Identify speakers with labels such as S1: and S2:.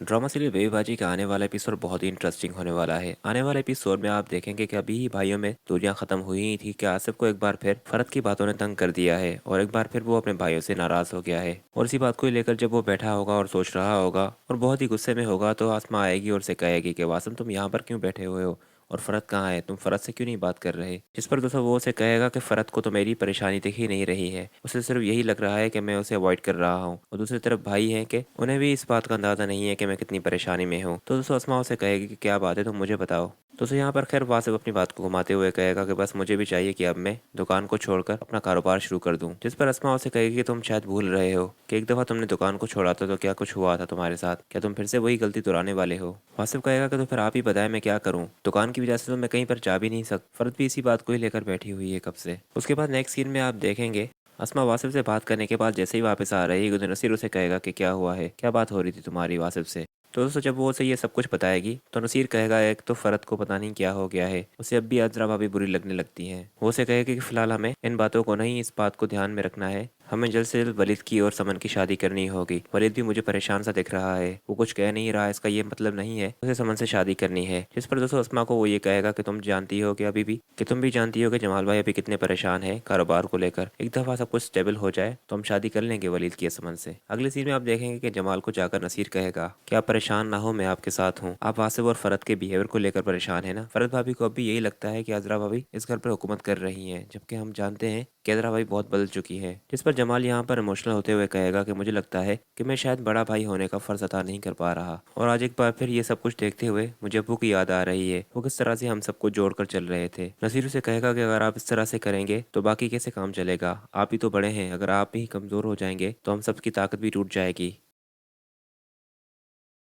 S1: Drama serial baby बाजी का आने वाला एपिसोड बहुत ही इंटरेस्टिंग होने वाला है। आने वाले एपिसोड में आप देखेंगे कि अभी ही भाइयों में दूरियां खत्म हुई ही थी कि आसिफ को एक बार फिर फरत की बातों ने तंग कर दिया है और एक बार फिर वो अपने भाइयों से नाराज हो गया है। और इसी बात को लेकर जब वो बैठा होगा और सोच रहा होगा और बहुत ही गुस्से में होगा तो आसमा आएगी और उसे कहेगी कि वासिम तुम यहाँ पर क्यों बैठे हुए हो और फरत कहाँ है, तुम फरत से क्यों नहीं बात कर रहे। जिस पर दोस्तों वो उसे कहेगा कि फरत को तो मेरी परेशानी दिख ही नहीं रही है, उसे सिर्फ यही लग रहा है कि मैं उसे अवॉइड कर रहा हूँ। और दूसरी तरफ भाई हैं कि उन्हें भी इस बात का अंदाजा नहीं है कि मैं कितनी परेशानी में हूँ। तो दोस्तों अस्मा उसे कहेगी कि क्या बात है, तुम मुझे बताओ। दोस्तों यहाँ पर खैर वासिफ अपनी बात को घुमाते हुए कहेगा कि बस मुझे भी चाहिए कि अब मैं दुकान को छोड़कर अपना कारोबार शुरू कर दूं। जिस पर अस्मा उसे कहेगी कि तुम शायद भूल रहे हो कि एक दफा तुमने दुकान को छोड़ा था तो क्या कुछ हुआ था तुम्हारे साथ, क्या तुम फिर से वही गलती दोहराने वाले हो। वासिफ कहेगा कि तो फिर आप ही बताएं मैं क्या करूं, दुकान की वजह से तो मैं कहीं पर जा भी नहीं सकता। फरद भी इसी बात को ही लेकर बैठी हुई है कब से। उसके बाद नेक्स्ट सीन में आप देखेंगे अस्मा वासिफ से बात करने के बाद जैसे ही वापस आ रही है नसीर उसे कहेगा कि क्या हुआ है, क्या बात हो रही थी तुम्हारी वासिफ से। तो दोस्तों जब वो उसे ये सब कुछ बताएगी तो नसीर कहेगा एक तो फरत को पता नहीं क्या हो गया है, उसे अब भी अजरा भाभी बुरी लगने लगती हैं। वो उसे कहेगी कि फिलहाल हमें इन बातों को नहीं, इस बात को ध्यान में रखना है, हमें जल्द से जल्द वलीद की और समन की शादी करनी होगी। वलीद भी मुझे परेशान सा दिख रहा है, वो कुछ कह नहीं रहा, इसका ये मतलब नहीं है उसे समन से शादी करनी है। जिस पर दोस्तों अस्मा को वो ये कहेगा कि तुम जानती हो कि अभी भी कि तुम भी जानती हो कि जमाल भाई अभी कितने परेशान है कारोबार को लेकर, एक दफा सब कुछ स्टेबल हो जाए तो हम शादी कर लेंगे वलीद की समन से। अगले सीन में आप देखेंगे कि जमाल को जाकर नसीर कहेगा कि आप परेशान ना हो, मैं आपके साथ हूँ। आप वासिफ और फरत के बिहेवियर को लेकर परेशान है ना। फरत भाभी को अभी यही लगता है कि अजरा भाभी इस घर पर हुकूमत कर रही हैं, जबकि हम जानते हैं कि अजरा भाभी बहुत बदल चुकी है। जिस पर जमाल यहाँ पर इमोशनल होते हुए कहेगा कि मुझे लगता है कि मैं शायद बड़ा भाई होने का फर्ज अदा नहीं कर पा रहा। और आज एक बार फिर ये सब कुछ देखते हुए मुझे अब्बू की याद आ रही है, वो किस तरह से हम सबको जोड़कर चल रहे थे। नसीर उसे कहेगा कि अगर आप इस तरह से करेंगे तो बाकी कैसे काम चलेगा, आप ही तो बड़े हैं, अगर आप ही कमजोर हो जाएंगे तो हम सबकी ताकत भी टूट जाएगी।